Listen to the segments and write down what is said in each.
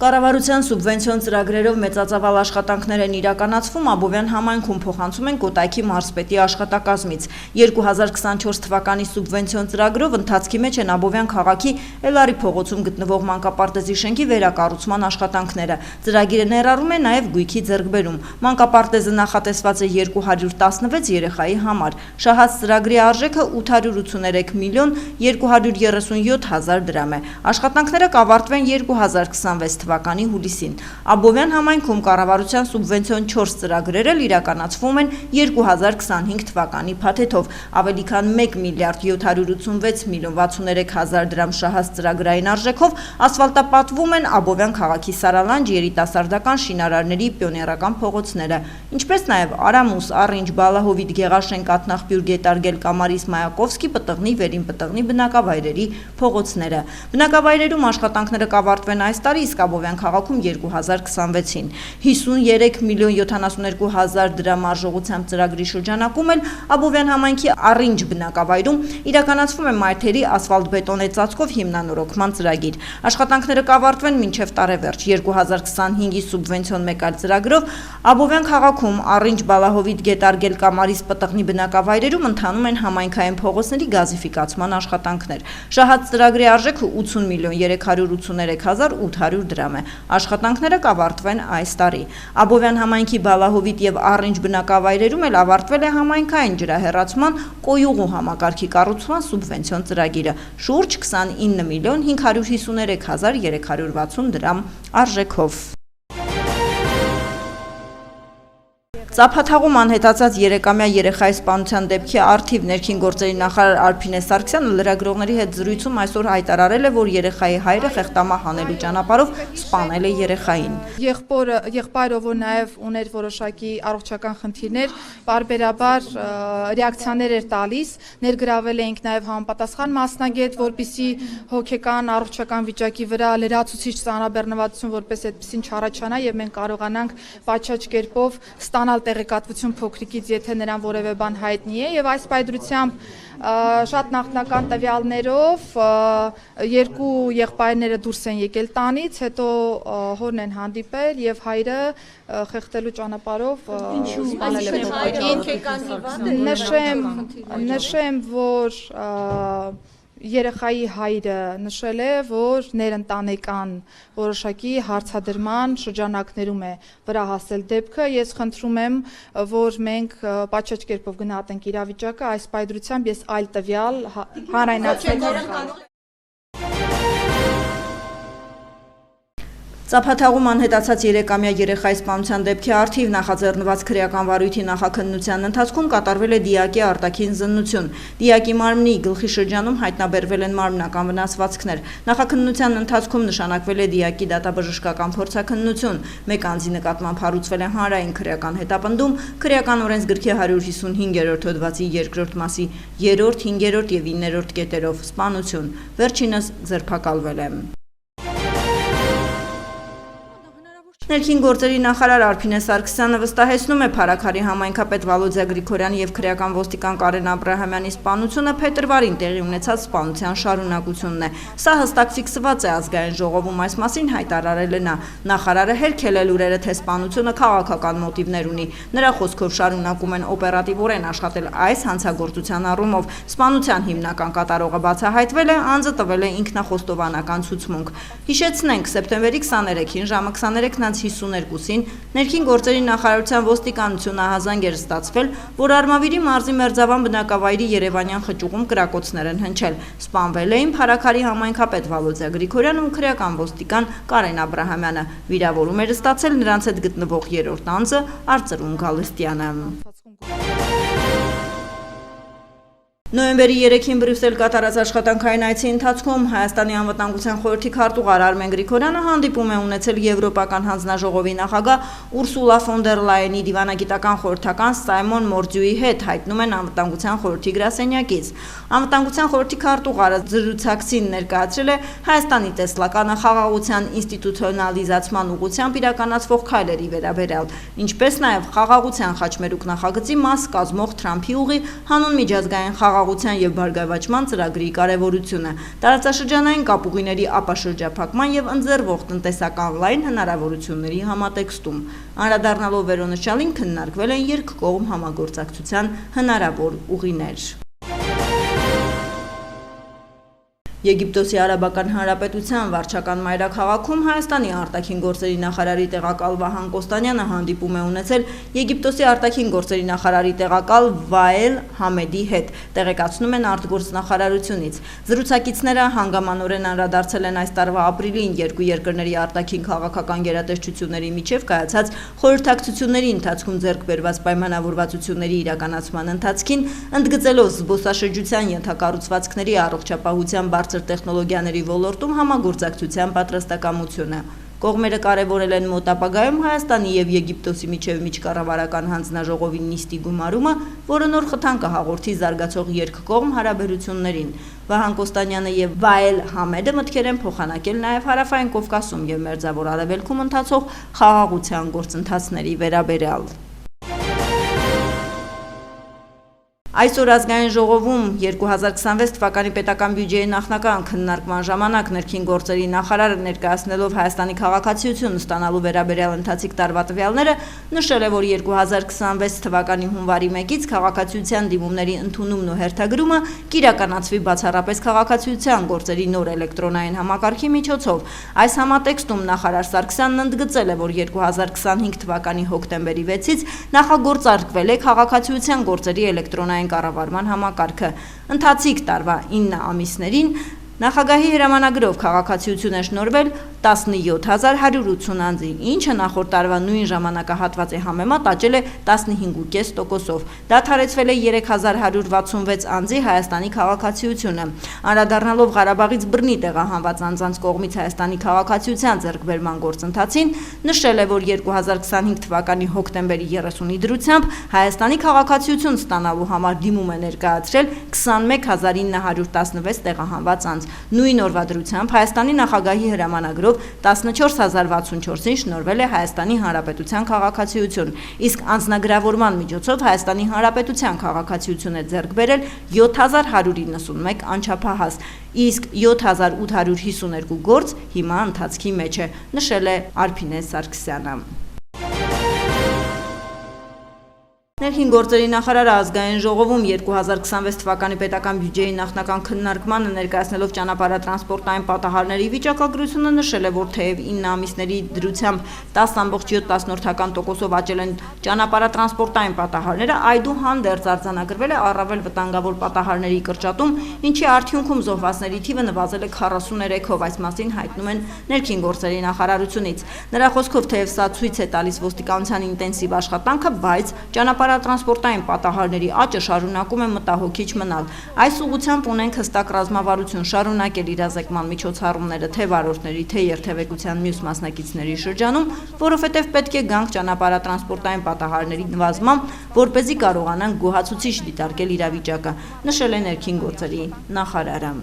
Կառավարության սուբվենցիոն ծրագրերով մեծածավալ աշխատանքներ են իրականացվում Աբովյան համայնքում, փոխանցում են Կոտայքի մարզպետի աշխատակազմից։ 2024 թվականի սուբվենցիոն ծրագրով ընթացքի մեջ են Աբովյան քաղաքի Էլարի փողոցում գտնվող մանկապարտեզի շենքի վերակառուցման աշխատանքները։ Ծրագիրը ներառում է նաև գույքի ձեռքբերում։ Մանկապարտեզը նախատեսված է 216 երեխայի համար։ Շահած ծրագրի արժեքը 883 միլիոն 237 հազար դրամ է։ Աշխատանքները կավարտվեն 2026 թվականի հուլիսին։ Աբովյան համայնքում կառավարության սուբվենցիոն 4 ծրագրեր էլ իրականացվում են 2025 թվականի փաթեթով։ Ավելի քան 1 միլիարդ 786 միլիոն 63 հազար դրամ շահած ծրագրային արժեքով ասֆալտապատվում են Աբովյան քաղաքի Սարալանջ երիտասարդական շինարարների պիոներական փողոցները, ինչպես նաև Արամուս, Առինջ, Բալահովիտ, Գեղաշեն, Կաթնախբյուր, Գետարգել, Կամարիս, Մայակովսկի, Պտղնի, Վերին Պտղնի բնակավայրերի փողոցները։ Բնակավայրերում աշխատանքները կավարտվեն այս տարի, իսկ Աբովյան քաղաքում 2026-ին։ 53 միլիոն 72 հազար դրամ արժողությամբ ծրագրի շրջանակում էլ Աբովյան համայնքի Առինջ բնակավայրում իրականացվում է մայթերի ասֆալտբետոնե ծածկով հիմնանորոգման ծրագիր։ Աշխատանքները կավարտվեն մինչև տարեվերջ։ 2025-ի սուբվենցիոն մեկ այլ ծրագրով Աբովյան քաղաքում Առինջ, Բալահովիտ, Գետարգել, Կամարիս, Պտղնի բնակավայրերում ընթանում են համայնքային փողոցների գազիֆիկացման աշխատանքներ։ Շահած ծրագրի արժեքը 80 միլիոն 383 հազար 800 դրամ է։ Աշխատանքները կավարտվեն այս տարի։ Աբովյան համայնքի Բալահովիտ եւ Առինջ բնակավայրերում էլ ավարտվել է համայնքային ջրահեռացման կոյուղու համակարգի կառուցման սուբվենցիոն ծրագիրը շուրջ 29 միլիոն 553 հազար 360 դրամ արժեքով։ Ծափաթաղում անհետացած 3-ամյա երեխայի սպանության դեպքի առթիվ ներքին գործերի նախարար Արփինե Սարգսյանը լրագրողների հետ զրույցում այսօր հայտարարել է, որ երեխայի հայրը խեղտամահ անելու ճանապարհով սպանել է երեխային։ Եղբայրը, որ նաև ուներ որոշակի առողջական խնդիրներ, բարբերաբար ռեակցիաներ էր տալիս, ներգրավել էինք նաև համապատասխան մասնագետ, որպեսզի հոգեկան առողջական վիճակի վրա լրացուցիչ ծանրաբեռնվածություն որպես այդպեսին չառաջանա եւ մենք կարողանանք պատշաճ կերպով ստանալ տեղեկատվություն փոքրիկից, եթե նրան որևէ բան հայտնի է, եւ այս պայծրությամբ շատ նախնական տվյալներով երկու եղբայրները դուրս են եկել տանից, հետո հորն են հանդիպել եւ հայրը խեղդելու ճանապարհով սպանել է փոքրիկին։ Նշեմ, որ երեխայի հայրը նշել է, որ ներընտանեկան որոշակի հարցադրման շրջանակներում է վրա հասել դեպքը։ Ես խնդրում եմ, որ մենք պատշաճ կերպով գնահատենք իրավիճակը, այս պայծրությամբ ես այլ տվյալ հանրայնացնել եմ։ Ծափաթաղում անհետացած 3-ամյա երեխայի սպանության դեպքի առթիվ նախաձեռնված քրեական վարույթի նախաքննության ընթացքում կատարվել է դիակի արտաքին զննություն։ Դիակի մարմնի գլխի շրջանում հայտնաբերվել են մարմնական վնասվածքներ։ Նախաքննության ընթացքում նշանակվել է դիակի դատաբժշկական փորձաքննություն։ Մեկ անձի նկատմամբ հարուցվել է հանրային քրեական հետապնդում քրեական օրենսգրքի 155-րդ հոդվածի 2-րդ մասի 3-րդ, 5-րդ եւ 9-րդ կետերով սպանություն։ Վերջինս ձերբակալվել է։ Ներքին գործերի նախարար Արփինե Սարգսյանը վստահեցնում է Փարաքարի համայնքապետ Վալոդիա Գրիգորյանի եւ քրեական ոստիկան Կարեն Աբրահամյանի սպանությունը փետրվարին տեղի ունեցած սպանության շարունակությունն է։ Սա հստակ ֆիքսված է ազգային ժողովում, այս մասին հայտարարել է նա։ Նախարարը հերքել է լուրերը, թե սպանությունը քաղաքական մոտիվներ ունի։ Նրա խոսքով շարունակում են օպերատիվորեն աշխատել այս հանցագործության առումով։ Սպանության հիմնական կատարողը բացահայտվել է, անձը տվել է ինքնախոստովանական ցուցմունք։ Հիշեցնենք, սեպտեմբերի 23-ին ժամը 22:52-ին ներքին գործերի նախարարության ոստիկանությունը ահազանգ էր ստացվել, որ Արմավիրի մարզի Մերձավան բնակավայրի Երևանյան խճուղում կրակոցներ են հնչել։ Սպանվել էին Փարաքարի համայնքապետ Վալոդիա Գրիգորյանը ու քրեական ոստիկան Կարեն Աբրահամյանը։ Վիրավորում էր ստացել նրանց հետ գտնվող երրորդ անձը Արծրուն Գալստյանը։ Նոյեմբերի 3-ին Բրյուսել կատարած աշխատանքային այցի ընթացքում Հայաստանի անվտանգության խորհրդի քարտուղար Արմեն Գրիգորյանը հանդիպում է ունեցել Եվրոպական հանձնաժողովի նախագահ Ուրսուլա ֆոն դեր Լայենի դիվանագիտական խորհրդական Սայմոն Մորդյուի հետ, հայտնում են անվտանգության խորհրդի գրասենյակից։ Անվտանգության խորհրդի քարտուղարը զրուցակցին ներկայացրել է Հայաստանի տեսլականը խաղաղության ինստիտուցիոնալիզացման ուղղությամբ իրականացվող քայլերի վերաբերյալ, ինչպես նաև խաղաղության խաչմերուկ նախագծի մաս կազմող Թրամփի ուղի հանուն միջազգային խաղաղության եւ բարգավաճման ծրագրի կարեւորությունը, տարածաշրջանային կապուղիների ապաշրջափակման եւ ընձեռվող տնտեսական լայն հնարավորությունների համատեքստում։ Անդրադառնալով վերոնշյալին քննարկվել են երկկողմ համագործակցության հնարավոր ուղիներ։ Եգիպտոսի Արաբական Հանրապետության վարչական մայրաքաղաքում Հայաստանի արտաքին գործերի նախարարի տեղակալ Վահան Կոստանյանը հանդիպում է ունեցել Եգիպտոսի արտաքին գործերի նախարարի տեղակալ Վաել Համեդի հետ, տեղեկացնում են արտգործնախարարությունից։ Զրուցակիցները հանգամանորեն անդրադարձել են այս տարվա ապրիլին երկու երկրների արտաքին քաղաքական գերատեսչությունների միջև կայացած խորհրդակցությունների ընթացքում ձեռք բերված պայմանավորվածությունների իրականացման ընթացքին, ընդգծելով զբոսաշրջության ենթակառուցվածքների առողջապահության տեխնոլոգիաների ոլորտում համագործակցության պատրաստակամությունը։ Կողմերը կարևորել են մոտ ապագայում Հայաստանի եւ Եգիպտոսի միջև միջկառավարական հանձնաժողովի նիստի գումարումը, որը նոր խթան կհաղորդի զարգացող երկկողմ հարաբերություններին։ Վահան Կոստանյանը եւ Վաել Համեդը մտքեր են փոխանակել նաեւ Հարավային Կովկասում եւ Մերձավոր Արևելքում ընթացող խաղաղության գործընթացների վերաբերյալ։ Այսօր ազգային ժողովում 2026 թվականի պետական բյուջեի նախնական քննարկման ժամանակ ներքին գործերի նախարարը ներկայացնելով Հայաստանի քաղաքացիություն ստանալու վերաբերյալ ընթացիկ տարվա տվյալները նշել է, որ 2026 թվականի հունվարի 1-ից քաղաքացիության դիմումների ընդունումն ու հերթագրումը կիրականացվի բացառապես քաղաքացիության գործերի նոր էլեկտրոնային համակարգի միջոցով։ Այս համատեքստում նախարար Սարգսյանն ընդգծել է, որ 2025 թվականի հոկտեմբերի 6-ից նախագործարկվել է քաղաքացիության գործերի էլեկտրոնային կառավարման համակարգը։ Ընթացիկ տարվա 9 ամիսներին Նախագահի հրամանագրով քաղաքացիություն է շնորհվել 17180 անձի, ինչը նախորդ տարվա նույն ժամանակահատվածի համեմատ աճել է 15.5%-ով։ Դադարեցվել է 3166 անձի Հայաստանի քաղաքացիությունը։ Անդրադառնալով Ղարաբաղից բռնի տեղահանված անձանց կողմից Հայաստանի քաղաքացիության ձեռքբերման գործընթացին, նշել է, որ 2025 թվականի հոկտեմբերի 30-ի դրությամբ Հայաստանի քաղաքացիություն ստանալու համար դիմում է ներկայացրել 21916 տեղահանված անձ։ Նույն օրվա դրությամբ Հայաստանի նախագահի հրամանագրով 14064-ին շնորհվել է Հայաստանի Հանրապետության քաղաքացիություն, իսկ անձնագրավորման միջոցով Հայաստանի Հանրապետության քաղաքացիություն է ձեռք բերել 7191 անչափահաս, իսկ 7852 գործ հիմա ընթացքի մեջ է, նշել է Արփինե Սարգսյանը։ Ներքին գործերի նախարարը ազգային ժողովում 2026 թվականի պետական բյուջեի նախնական քննարկմանը ներկայացնելով ճանապարհատրանսպորտային պատահարների վիճակագրությունը նշել է, որ թեև 9 ամիսների դրությամբ 10.7%-ով աճել են ճանապարհատրանսպորտային պատահարները, այդուհանդերձ արձանագրվել է առավել վտանգավոր պատահարների կրճատում, ինչի արդյունքում զոհվածների թիվը նվազել է 43-ով, այս մասին հայտնում են ներքին գործերի նախարարությունից։ Նրա խոսքով թեև սա ցույց է տալիս ոստիկանության ինտենսիվ աշխատանքը, բայց ճանապարհատրանսպորտային պատահարների աճը շարունակում է մտահոգիչ մնալ։ Այս ուղղությամբ ունենք հստակ ռազմավարություն շարունակել իրազեկման միջոցառումները թե վարորդների, թե երթևեկության մյուս մասնակիցների շրջանում, որովհետև պետք է գանք ճանապարհատրանսպորտային պատահարների նվազմամբ, որպեսզի կարողանանք գոհացուցիչ դիտարկել իրավիճակը, նշել է ներքին գործերի նախարարը։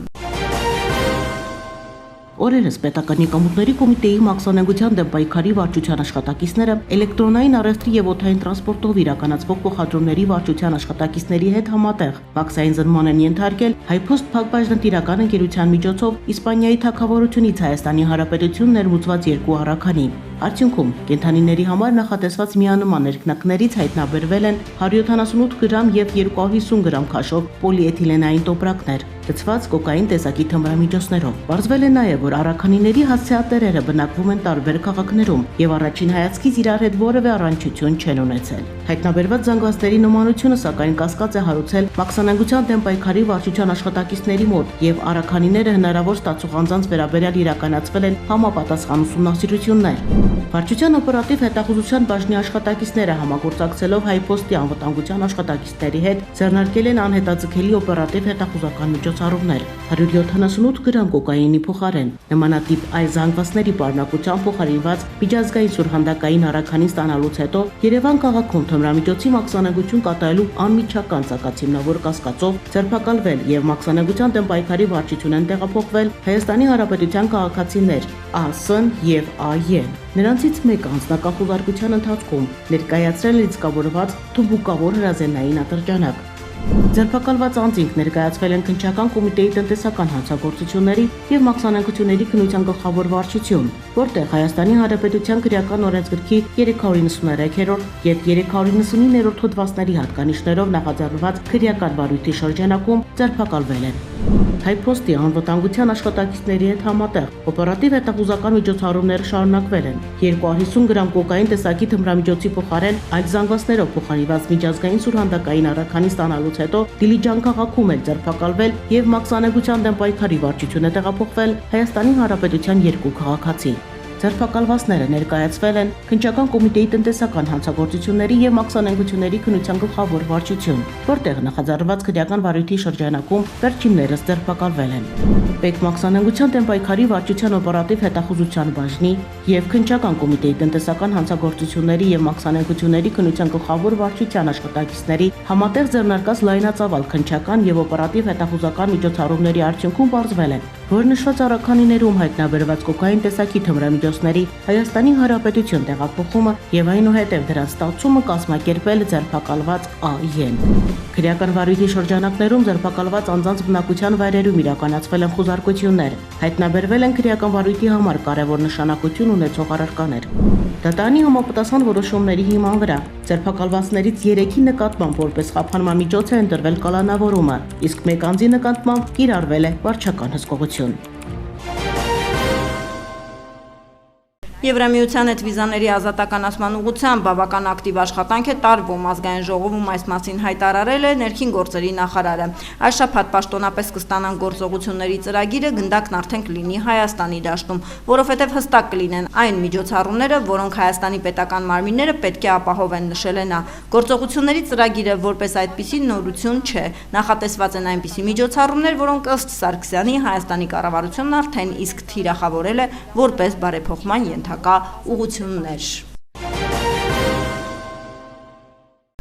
Օրերս պետական եկամուտների կոմիտեի մաքսանենգության դեմ պայքարի վարչության աշխատակիցները էլեկտրոնային առևտրի եւ օդային տրանսպորտով իրականացվող փոխադրումների վարչության աշխատակիցների հետ համատեղ վաքսային զննման են ենթարկել Հայփոստ փակbaşնտիրական ընկերության միջոցով Իսպանիայի թագավորությունից Հայաստանի Հանրապետություն ներմուծված երկու առաքանի։ Արդյունքում կենթանիների համար նախատեսված միանման ներքնակներից հայտնաբերվել են 178 գրամ եւ 250 գրամ քաշով պոլիէթիլենային տոպրակներ, լցված կոկային տեսակի թմրամիջոցներով։ Պարզվել է նաեւ, որ առաքանիների հասցեատերերը բնակվում են տարբեր քաղաքներում եւ առաջին հայացքից իրար հետ որևէ առնչություն չեն ունեցել։ Հայտնաբերված զանգվածների նմանությունը սակայն կասկած է հարուցել մաքսանենգության դեմ պայքարի վարչության աշխատակիցների մոտ եւ առաքանիները հնարավոր ստացող անձանց վերաբերյալ իրականացվել են համապատասխան ուսումնասիրություններ։ Վարչության օպերատիվ հետախուզության բաժնի աշխատակիցները համագործակցելով Հայփոստի անվտանգության աշխատակիցների հետ ձեռնարկել են անհետաձգելի օպերատիվ հետախուզական միջոցառումներ 178 գրամ կոկայինի փոխարեն նմանատիպ այլ զանգվածների պարունակությամբ փոխարինված միջազգային սուրհանդակային առաքանին ստանալուց հետո Երևան քաղաքում թմրամիջոցի մաքսանենգություն կատարելու անմիջական ցակացիմնավոր կասկածով ձերբակալվել եւ մաքսանենգության դեմ պայքարի վարչություն են տեղափոխվել Հայաստանի Հանրապետության քաղաքացիներ ԱՍ-ն եւ ԱԵ-ն։ Նրանցից մեկը անձնակահուլարկության ընթացքում ներկայացրել է լիցքավորված թմբուկավոր հրազենային ատրճանակ։ Ձերբակալված անձինք ներկայացվել են քննչական կոմիտեի տնտեսական հանցագործությունների եւ մաքսանենգությունների քննության գլխավոր վարչություն, որտեղ Հայաստանի Հանրապետության քրեական օրենսգրքի 393-րդ եւ 399-րդ հոդվածների հատկանիշներով նախաձեռնված քրեական վարույթի շրջանակում ձերբակալվել են։ Թայփոստի անվտանգության աշխատակիցների հետ համատեղ օպերատիվ հետախուզական միջոցառումներ շարունակվել են։ 250 գրամ կոկային տեսակի թմրամիջոցի փոխարեն այլ զանգվածներով փոխանցված միջազգային սուրհանդակային առաքանի ստանալուց հետո Դիլիջան քաղաքում էլ ձերբակալվել եւ մաքսանենգության դեմ պայքարի վարչություն է տեղափոխվել Հայաստանի Հանրապետության երկու քաղաքացի։ Ձերբակալվածները ներկայացվել են քննչական կոմիտեի տնտեսական հանցագործությունների եւ մաքսանենգությունների քննության գլխավոր վարչություն, որտեղ նախաձեռնված քրեական վարույթի շրջանակում վերջիններս ձերբակալվել են։ Մաքսանենգության դեմ պայքարի վարչության օպերատիվ հետախուզության բաժնի եւ քննչական կոմիտեի տնտեսական հանցագործությունների եւ մաքսանենգությունների քննության գլխավոր վարչության աշխատակիցների համատեղ ձեռնարկած լայնածավալ քննչական եւ օպերատիվ հետախուզական միջոցառումների արդյունքում պարզվել է, որ նշված առաքանիներում հայտնաբերված կոկային տեսակի թմրամիջոցների Հայաստանի Հանրապետություն տեղափոխումը եւ այնուհետեւ դրանց ստացումը կազմակերպել ձերբակալված ԱՅ-ն։ Քրեական վարույթի շրջանակներում ձերբակալված անձանց բնակության վայրերում իրականացվել են խուզարկություններ, հայտնաբերվել են քրեական վարույթի համար կարևոր նշանակություն ունեցող առարկաներ։ Դատարանի համապատասխան որոշումների հիման վրա ձերբակալվածներից 3-ի նկատմամբ որպես խափանման միջոց է ընտրվել կալանավորումը, իսկ մեկ անձի նկատմամբ կիրառվել է վարչական հսկողություն։ Եվրամիության հետ վիզաների ազատականացման ուղղությամբ բավական ակտիվ աշխատանք է տարվում, ազգային ժողովում այս մասին հայտարարել է ներքին գործերի նախարարը։ Այս շաբաթ պաշտոնապես կստանան գործողությունների ծրագիրը, գնդակն արդեն կլինի Հայաստանի դաշտում, որովհետև հստակ կլինեն այն միջոցառումները, որոնք Հայաստանի պետական մարմինները պետք է ապահովեն, նշել է նա։ Գործողությունների ծրագիրը որպես այդպիսի նորություն չէ, նախատեսված են այնպիսի միջոցառումներ, որոնք ըստ Սարգսյանի Հայաստանի կառավարությունն արդեն իսկ թիրախավորել է որպես բարեփոխման ուղղություններ։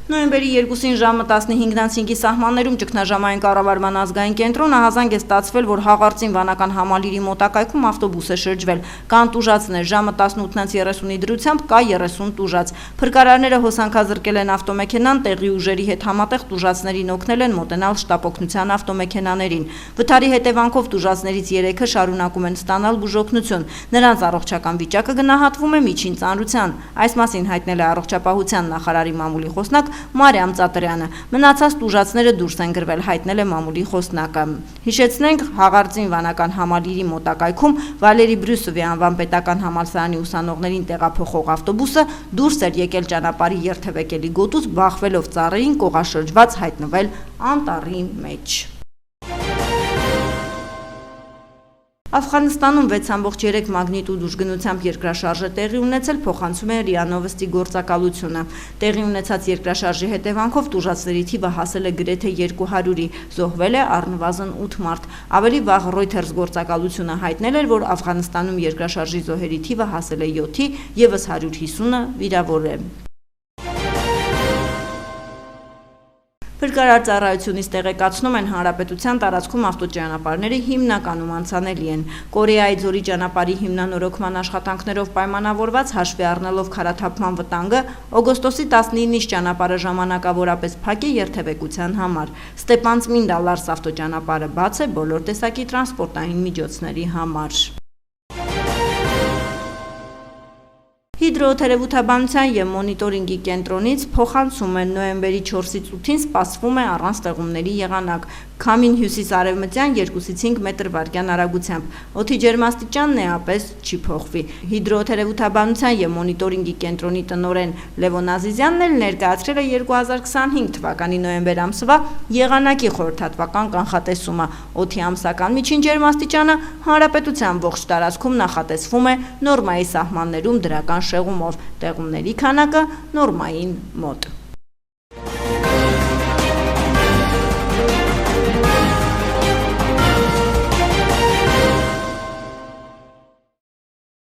Նոյեմբերի 2-ին ժամը 15:05-ի սահմաններում ճգնաժամային կառավարման ազգային կենտրոնը ահազանգ է ստացվել, որ Հաղարծին վանական համալիրի մոտակայքում ավտոբուս է շրջվել։ Կան տուժածներ, ժամը 18:30-ի դրությամբ կա 30 տուժած։ Փրկարարները հոսանքազրկել են ավտոմեքենան, տեղի ուժերի հետ համատեղ տուժածներին օգնել են մոտենալ շտապօգնության ավտոմեքենաներին։ Վթարի հետևանքով տուժածներից 3-ը շարունակում են ստանալ բուժօգնություն։ Նրանց առողջական վիճակը գնահատվում է միջին ծանրության։ Այս մասին հայտնել է առողջապահության նախարարի մամուլի խոսնակ Մարիամ Ծատրյանը։ Մնացած տուժածները դուրս են գրվել, հայտնել է մամուլի խոսնակը։ Հիշեցնենք, Հաղարծին վանական համալիրի մոտակայքում Վալերի Բրյուսովի անվան պետական համալսարանի ուսանողներին տեղափոխող ավտոբուսը դուրս էր եկել ճանապարհի երթևեկելի գոտուց, բախվելով ծառերին, կողաշրջված հայտնվել անտառի մեջ։ Աֆղանստանում 6.3 մագնիտուդ ուժգնությամբ երկրաշարժ է տեղի ունեցել, փոխանցում է ՌԻԱ Նովոստի գործակալությունը։ Տեղի ունեցած երկրաշարժի հետևանքով տուժածների թիվը հասել է գրեթե 200-ի, զոհվել է առնվազն 8 մարդ։ Ավելի վաղ Reuters գործակալությունը հայտնել էր, որ Աֆղանստանում երկրաշարժի զոհերի թիվը հասել է 7-ի, եւս 150-ը վիրավոր է։ Փրկարար ծառայությունից տեղեկացնում են, հանրապետության տարածքում ավտոճանապարհները հիմնականում անցանելի են։ Կորեայի ձորի ճանապարհի հիմնանորոգման աշխատանքներով պայմանավորված, հաշվի առնելով քարաթափման վտանգը, օգոստոսի 19-ից ճանապարհը ժամանակավորապես փակ է երթևեկության համար։ Ստեփանցմին-Դալարս ավտոճանապարհը բաց է բոլոր տեսակի տրանսպորտային միջոցների համար։ Հիդրոթերապևտաբանության եւ մոնիտորինգի կենտրոնից փոխանցում են նոյեմբերի 4-ից 8-ին սպասվում է առանց տեղումների եղանակ։ Քամին հյուսիս-արևմտյան 2-ից 5 մետր վարկյան արագությամբ։ Օդի ջերմաստիճանն էապես չի փոխվի։ Հիդրոթերապևտաբանության եւ մոնիտորինգի կենտրոնի տնօրեն Լևոն Ազիզյանն էլ ներկայացրել է 2025 թվականի նոյեմբեր ամսվա եղանակի խորհրդատվական կանխատեսումը։ Օդի ամսական միջին ջերմաստիճանը հանրապետության ողջ տարածքում նախատեսվում է նորմայի սահմաններում դրական շեղումով, տեղումների քանակը նորմային մոտ։